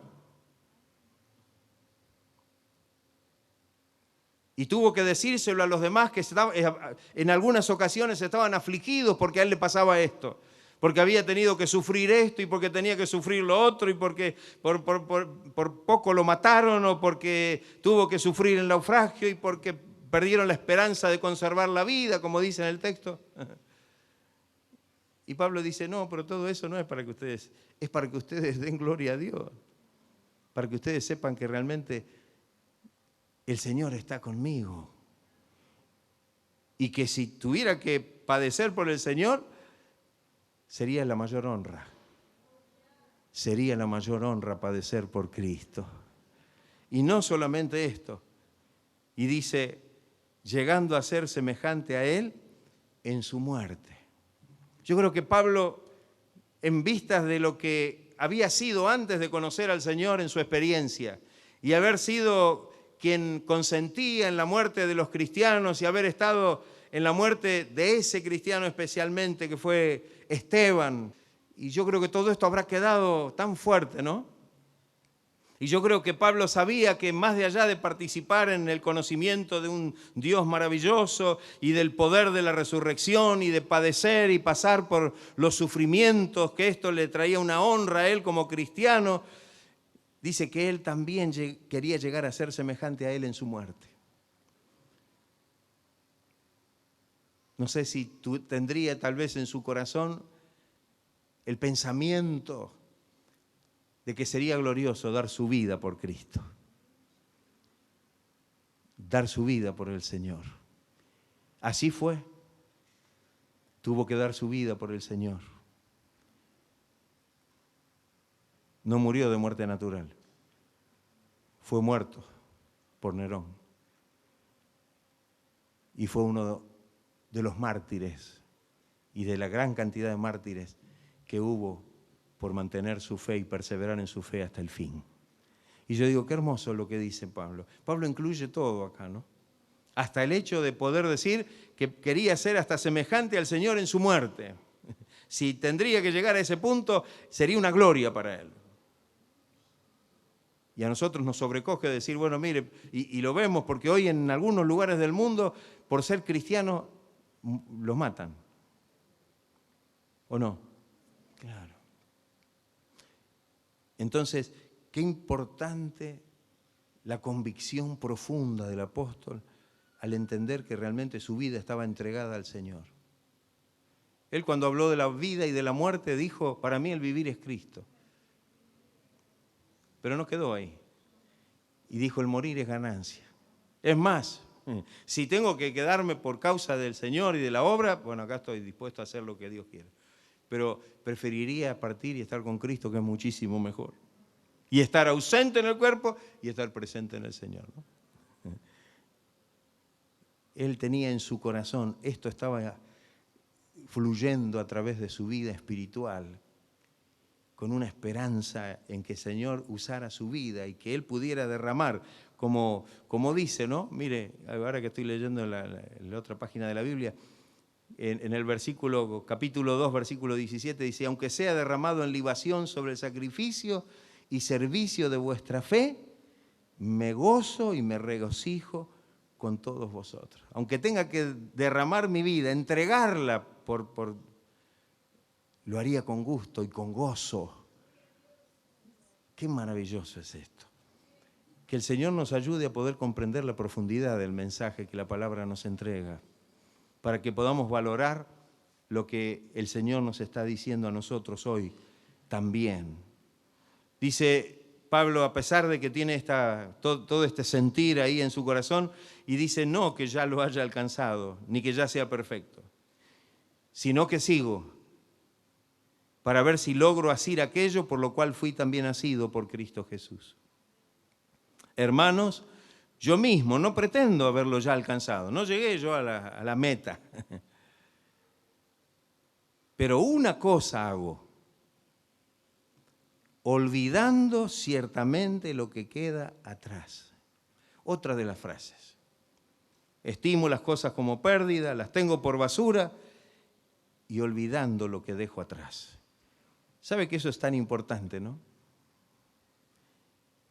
Y tuvo que decírselo a los demás que en algunas ocasiones estaban afligidos porque a él le pasaba esto. Porque había tenido que sufrir esto y porque tenía que sufrir lo otro y porque por poco lo mataron o porque tuvo que sufrir el naufragio y porque perdieron la esperanza de conservar la vida, como dice en el texto. Y Pablo dice, no, pero todo eso no es para que ustedes, es para que ustedes den gloria a Dios. Para que ustedes sepan que realmente el Señor está conmigo. Y que si tuviera que padecer por el Señor, sería la mayor honra. Sería la mayor honra padecer por Cristo. Y no solamente esto. Y dice, llegando a ser semejante a Él en su muerte. Yo creo que Pablo, en vistas de lo que había sido antes de conocer al Señor en su experiencia, y haber sido quien consentía en la muerte de los cristianos y haber estado en la muerte de ese cristiano especialmente que fue Esteban, y yo creo que todo esto habrá quedado tan fuerte, ¿no? Y yo creo que Pablo sabía que más de allá de participar en el conocimiento de un Dios maravilloso y del poder de la resurrección y de padecer y pasar por los sufrimientos, que esto le traía una honra a él como cristiano, dice que él también quería llegar a ser semejante a él en su muerte. No sé si tendría tal vez en su corazón el pensamiento de que sería glorioso dar su vida por Cristo, dar su vida por el Señor. Así fue, tuvo que dar su vida por el Señor. No murió de muerte natural, fue muerto por Nerón. Y fue uno de los mártires y de la gran cantidad de mártires que hubo por mantener su fe y perseverar en su fe hasta el fin. Y yo digo, qué hermoso lo que dice Pablo. Pablo incluye todo acá, ¿no? Hasta el hecho de poder decir que quería ser hasta semejante al Señor en su muerte. Si tendría que llegar a ese punto, sería una gloria para él. Y a nosotros nos sobrecoge decir, bueno, mire, y lo vemos porque hoy en algunos lugares del mundo, por ser cristianos, los matan. ¿O no? Claro. Entonces, qué importante la convicción profunda del apóstol al entender que realmente su vida estaba entregada al Señor. Él cuando habló de la vida y de la muerte dijo, para mí el vivir es Cristo. Pero no quedó ahí. Y dijo, el morir es ganancia. Es más, si tengo que quedarme por causa del Señor y de la obra, bueno, acá estoy dispuesto a hacer lo que Dios quiere. Pero preferiría partir y estar con Cristo, que es muchísimo mejor. Y estar ausente en el cuerpo y estar presente en el Señor, ¿no? Él tenía en su corazón, esto estaba fluyendo a través de su vida espiritual, con una esperanza en que el Señor usara su vida y que Él pudiera derramar, como dice, ¿no? Mire, ahora que estoy leyendo la otra página de la Biblia, en el versículo, capítulo 2, versículo 17, dice, aunque sea derramado en libación sobre el sacrificio y servicio de vuestra fe, me gozo y me regocijo con todos vosotros. Aunque tenga que derramar mi vida, entregarla lo haría con gusto y con gozo. Qué maravilloso es esto. Que el Señor nos ayude a poder comprender la profundidad del mensaje que la palabra nos entrega, para que podamos valorar lo que el Señor nos está diciendo a nosotros hoy también. Dice Pablo, a pesar de que tiene todo este sentir ahí en su corazón, y dice no que ya lo haya alcanzado, ni que ya sea perfecto, sino que sigo para ver si logro asir aquello por lo cual fui también asido por Cristo Jesús. Hermanos, yo mismo no pretendo haberlo ya alcanzado, no llegué yo a la meta. Pero una cosa hago, olvidando ciertamente lo que queda atrás. Otra de las frases. Estimo las cosas como pérdida, las tengo por basura y olvidando lo que dejo atrás. ¿Sabe que eso es tan importante, no?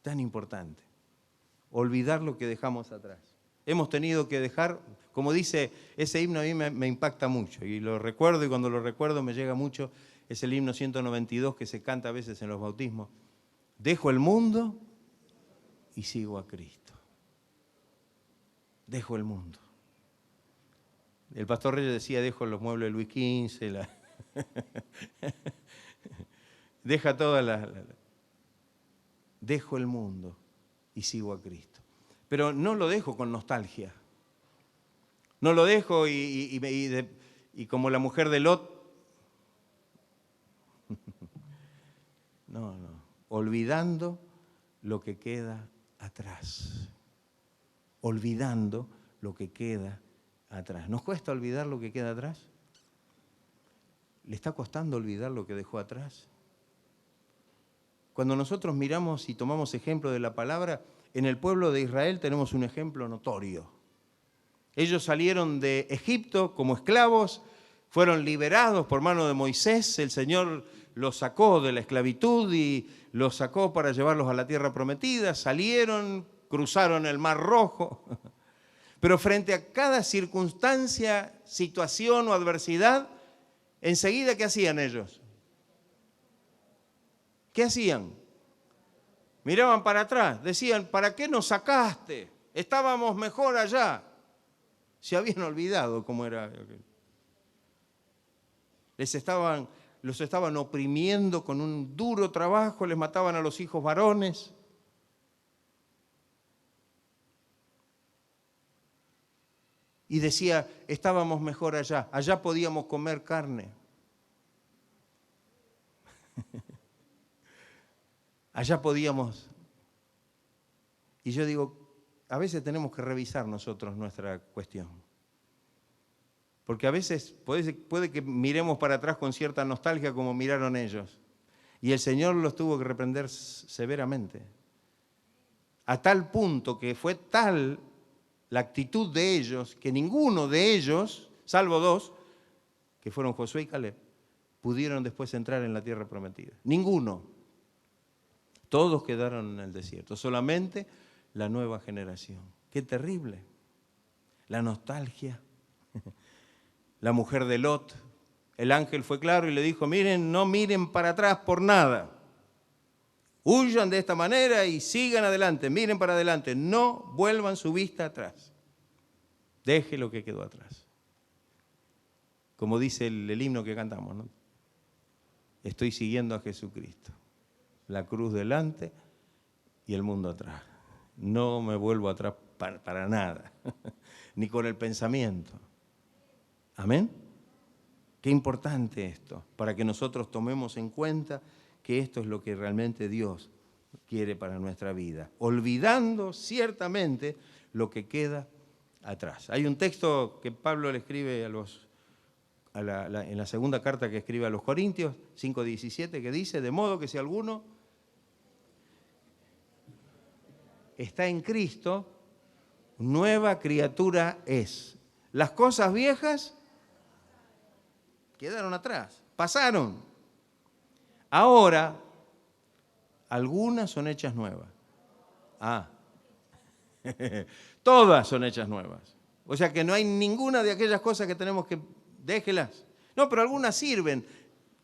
Tan importante. Olvidar lo que dejamos atrás. Hemos tenido que dejar, como dice ese himno, a mí me impacta mucho y lo recuerdo, y cuando lo recuerdo me llega mucho. Es el himno 192 que se canta a veces en los bautismos. Dejo el mundo y sigo a Cristo. Dejo el mundo. El pastor Reyes decía, dejo los muebles de Luis XV, deja todas las... Dejo el mundo y sigo a Cristo. Pero no lo dejo con nostalgia. No lo dejo y como la mujer de Lot. No. Olvidando lo que queda atrás. Olvidando lo que queda atrás. ¿Nos cuesta olvidar lo que queda atrás? ¿Le está costando olvidar lo que dejó atrás? Cuando nosotros miramos y tomamos ejemplo de la palabra, en el pueblo de Israel tenemos un ejemplo notorio. Ellos salieron de Egipto como esclavos, fueron liberados por mano de Moisés, el Señor los sacó de la esclavitud y los sacó para llevarlos a la tierra prometida, salieron, cruzaron el Mar Rojo, pero frente a cada circunstancia, situación o adversidad, enseguida, ¿qué hacían ellos? ¿Qué hacían? Miraban para atrás, decían, ¿para qué nos sacaste? Estábamos mejor allá. Se habían olvidado cómo era. Los estaban oprimiendo con un duro trabajo, les mataban a los hijos varones. Y decía, estábamos mejor allá, allá podíamos comer carne. Allá podíamos. Y yo digo, a veces tenemos que revisar nosotros nuestra cuestión. Porque a veces puede que miremos para atrás con cierta nostalgia como miraron ellos. Y el Señor los tuvo que reprender severamente. A tal punto que fue tal la actitud de ellos, que ninguno de ellos, salvo dos, que fueron Josué y Caleb, pudieron después entrar en la tierra prometida. Ninguno. Todos quedaron en el desierto, solamente la nueva generación. ¡Qué terrible! La nostalgia. La mujer de Lot, el ángel fue claro y le dijo, miren, no miren para atrás por nada. Huyan de esta manera y sigan adelante, miren para adelante, no vuelvan su vista atrás. Deje lo que quedó atrás. Como dice el himno que cantamos, ¿no? Estoy siguiendo a Jesucristo. La cruz delante y el mundo atrás. No me vuelvo atrás para nada, ni con el pensamiento. ¿Amén? Qué importante esto, para que nosotros tomemos en cuenta que esto es lo que realmente Dios quiere para nuestra vida, olvidando ciertamente lo que queda atrás. Hay un texto que Pablo le escribe en la segunda carta que escribe a los Corintios, 5:17, que dice, de modo que si alguno está en Cristo, nueva criatura es. Las cosas viejas quedaron atrás, pasaron. Ahora, algunas son hechas nuevas. Todas son hechas nuevas. O sea que no hay ninguna de aquellas cosas que tenemos que, déjelas. No, pero algunas sirven.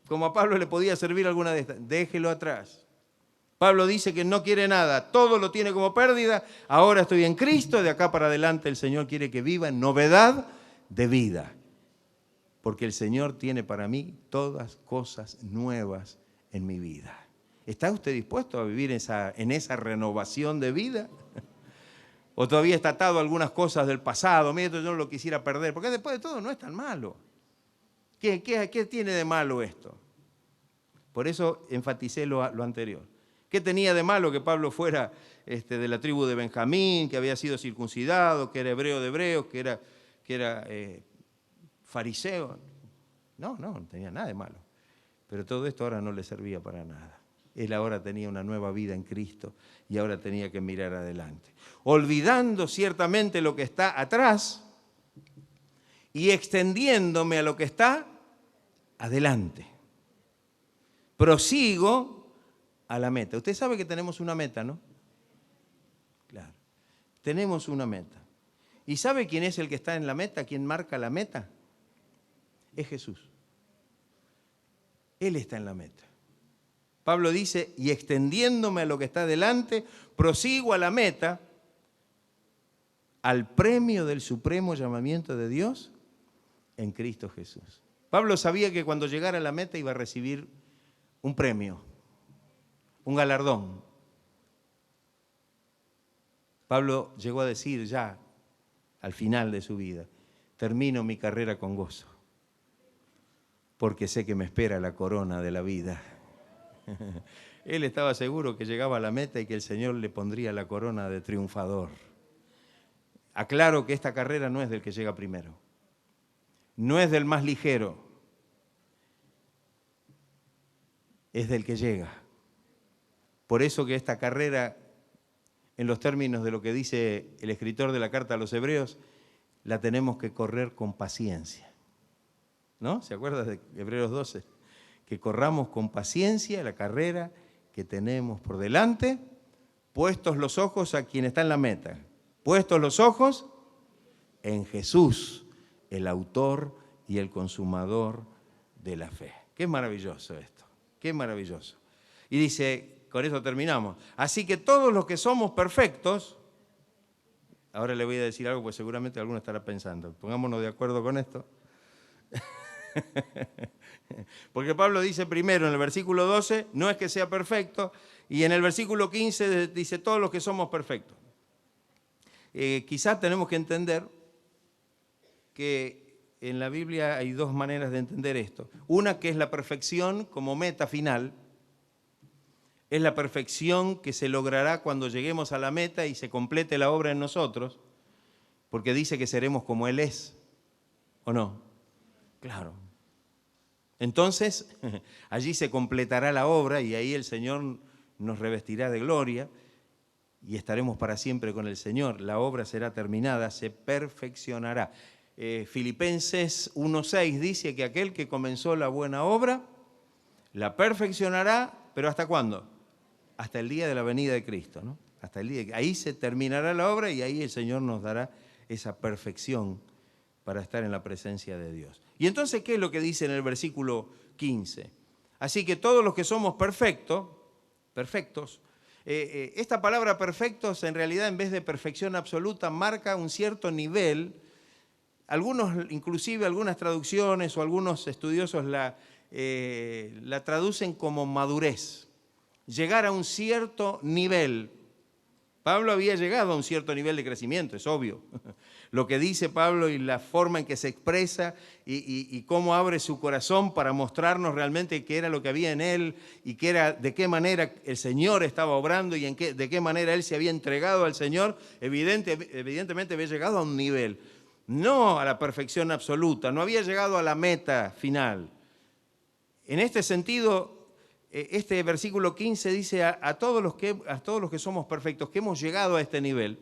Como a Pablo le podía servir alguna de estas. Déjelo atrás. Pablo dice que no quiere nada, todo lo tiene como pérdida. Ahora estoy en Cristo, de acá para adelante el Señor quiere que viva en novedad de vida. Porque el Señor tiene para mí todas cosas nuevas en mi vida. ¿Está usted dispuesto a vivir en esa renovación de vida? ¿O todavía está atado a algunas cosas del pasado? Mira, yo no lo quisiera perder, porque después de todo no es tan malo. ¿Qué tiene de malo esto? Por eso enfaticé lo anterior. ¿Qué tenía de malo que Pablo fuera de la tribu de Benjamín, que había sido circuncidado, que era hebreo de hebreos, que era fariseo? No tenía nada de malo. Pero todo esto ahora no le servía para nada. Él ahora tenía una nueva vida en Cristo y ahora tenía que mirar adelante. Olvidando ciertamente lo que está atrás y extendiéndome a lo que está adelante. Prosigo a la meta. Usted sabe que tenemos una meta, ¿no? Claro. Tenemos una meta. ¿Y sabe quién es el que está en la meta? ¿Quién marca la meta? Es Jesús. Él está en la meta. Pablo dice, y extendiéndome a lo que está delante, prosigo a la meta, al premio del supremo llamamiento de Dios en Cristo Jesús. Pablo sabía que cuando llegara a la meta iba a recibir un premio, un galardón. Pablo llegó a decir ya, al final de su vida, termino mi carrera con gozo, porque sé que me espera la corona de la vida. Él estaba seguro que llegaba a la meta y que el Señor le pondría la corona de triunfador. Aclaro que esta carrera no es del que llega primero, no es del más ligero, es del que llega. Por eso que esta carrera, en los términos de lo que dice el escritor de la carta a los Hebreos, la tenemos que correr con paciencia. ¿No? ¿Se acuerda de Hebreos 12? Que corramos con paciencia la carrera que tenemos por delante, puestos los ojos a quien está en la meta, puestos los ojos en Jesús, el autor y el consumador de la fe. Qué maravilloso esto, qué maravilloso. Y dice, con eso terminamos, así que todos los que somos perfectos, ahora le voy a decir algo, pues seguramente alguno estará pensando, pongámonos de acuerdo con esto. Porque Pablo dice primero en el versículo 12, no es que sea perfecto, y en el versículo 15 dice todos los que somos perfectos. Quizás tenemos que entender que en la Biblia hay dos maneras de entender esto. Una que es la perfección como meta final, es la perfección que se logrará cuando lleguemos a la meta y se complete la obra en nosotros, porque dice que seremos como Él es, ¿o no? Claro. Entonces, allí se completará la obra y ahí el Señor nos revestirá de gloria y estaremos para siempre con el Señor. La obra será terminada, se perfeccionará. Filipenses 1:6 dice que aquel que comenzó la buena obra, la perfeccionará, pero ¿hasta cuándo? Hasta el día de la venida de Cristo, ¿no? Hasta el día. Ahí se terminará la obra y ahí el Señor nos dará esa perfección para estar en la presencia de Dios. Y entonces, ¿qué es lo que dice en el versículo 15? Así que todos los que somos perfectos, esta palabra perfectos en realidad en vez de perfección absoluta marca un cierto nivel. Algunos, inclusive algunas traducciones o algunos estudiosos la traducen como madurez. Llegar a un cierto nivel. Pablo había llegado a un cierto nivel de crecimiento, es obvio. Lo que dice Pablo y la forma en que se expresa y cómo abre su corazón para mostrarnos realmente qué era lo que había en él y qué era, de qué manera el Señor estaba obrando y de qué manera él se había entregado al Señor, evidentemente había llegado a un nivel, no a la perfección absoluta, no había llegado a la meta final. En este sentido, este versículo 15 dice a todos los que somos perfectos, que hemos llegado a este nivel,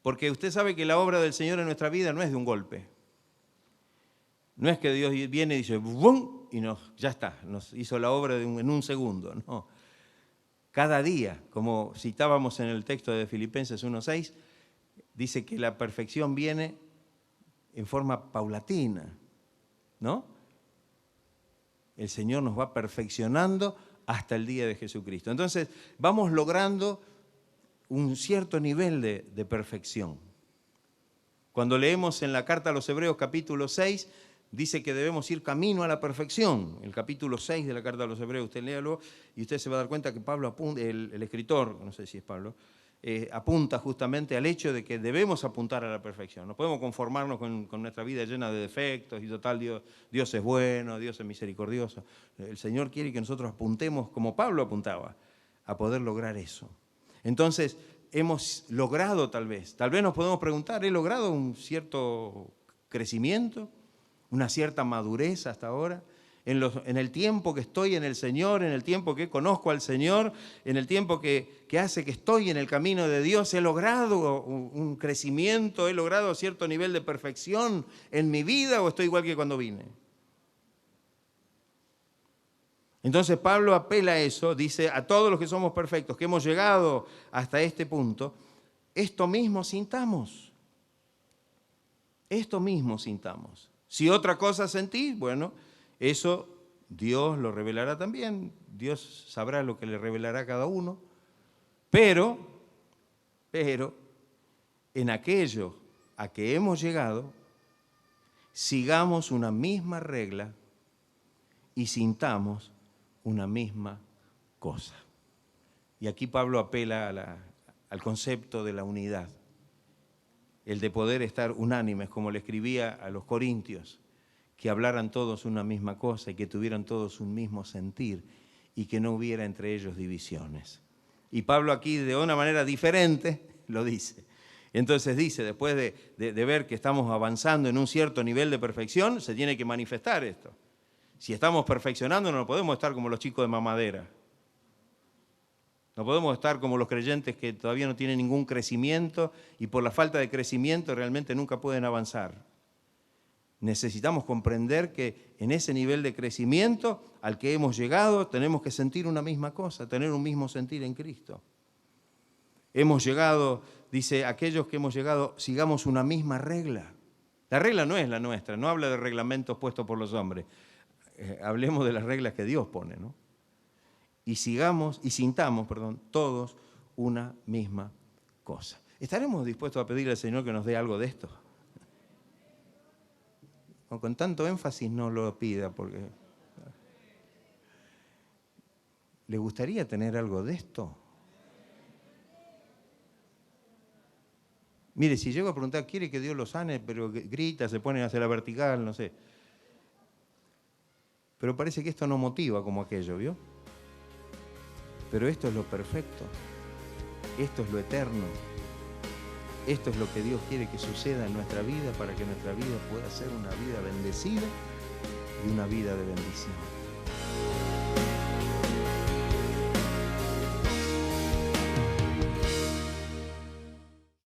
porque usted sabe que la obra del Señor en nuestra vida no es de un golpe. No es que Dios viene y dice ¡bum! Y ya está, nos hizo la obra en un segundo. No. Cada día, como citábamos en el texto de Filipenses 1:6, dice que la perfección viene en forma paulatina, ¿no? El Señor nos va perfeccionando hasta el día de Jesucristo. Entonces, vamos logrando un cierto nivel de perfección. Cuando leemos en la carta a los Hebreos capítulo 6, dice que debemos ir camino a la perfección. El capítulo 6 de la carta a los Hebreos, usted léalo y usted se va a dar cuenta que Pablo apunta, el escritor, no sé si es Pablo, apunta justamente al hecho de que debemos apuntar a la perfección. No podemos conformarnos con nuestra vida llena de defectos y total, Dios es bueno, Dios es misericordioso. El Señor quiere que nosotros apuntemos como Pablo apuntaba, a poder lograr eso. Entonces, hemos logrado tal vez nos podemos preguntar, ¿he logrado un cierto crecimiento? ¿Una cierta madurez hasta ahora? en el tiempo que estoy en el Señor, en el tiempo que conozco al Señor, en el tiempo que hace que estoy en el camino de Dios, he logrado un crecimiento, he logrado cierto nivel de perfección en mi vida o estoy igual que cuando vine. Entonces Pablo apela a eso, dice a todos los que somos perfectos, que hemos llegado hasta este punto, esto mismo sintamos. Esto mismo sintamos. Si otra cosa sentís, bueno, eso Dios lo revelará también. Dios sabrá lo que le revelará a cada uno. Pero, en aquello a que hemos llegado, sigamos una misma regla y sintamos una misma cosa. Y aquí Pablo apela al concepto de la unidad, el de poder estar unánimes, como le escribía a los corintios, que hablaran todos una misma cosa y que tuvieran todos un mismo sentir y que no hubiera entre ellos divisiones. Y Pablo aquí de una manera diferente lo dice. Entonces dice, después de ver que estamos avanzando en un cierto nivel de perfección, se tiene que manifestar esto. Si estamos perfeccionando, no podemos estar como los chicos de mamadera. No podemos estar como los creyentes que todavía no tienen ningún crecimiento y por la falta de crecimiento realmente nunca pueden avanzar. Necesitamos comprender que en ese nivel de crecimiento al que hemos llegado tenemos que sentir una misma cosa, tener un mismo sentir en Cristo. Hemos llegado, dice, aquellos que hemos llegado, sigamos una misma regla. La regla no es la nuestra, no habla de reglamentos puestos por los hombres. Hablemos de las reglas que Dios pone, ¿no? Y sintamos, todos una misma cosa. ¿Estaremos dispuestos a pedirle al Señor que nos dé algo de esto? O con tanto énfasis no lo pida, porque ¿le gustaría tener algo de esto? Mire, si llego a preguntar, ¿quiere que Dios lo sane? Pero grita, se pone a hacer la vertical, no sé. Pero parece que esto no motiva como aquello, ¿vio? Pero esto es lo perfecto, esto es lo eterno, esto es lo que Dios quiere que suceda en nuestra vida para que nuestra vida pueda ser una vida bendecida y una vida de bendición.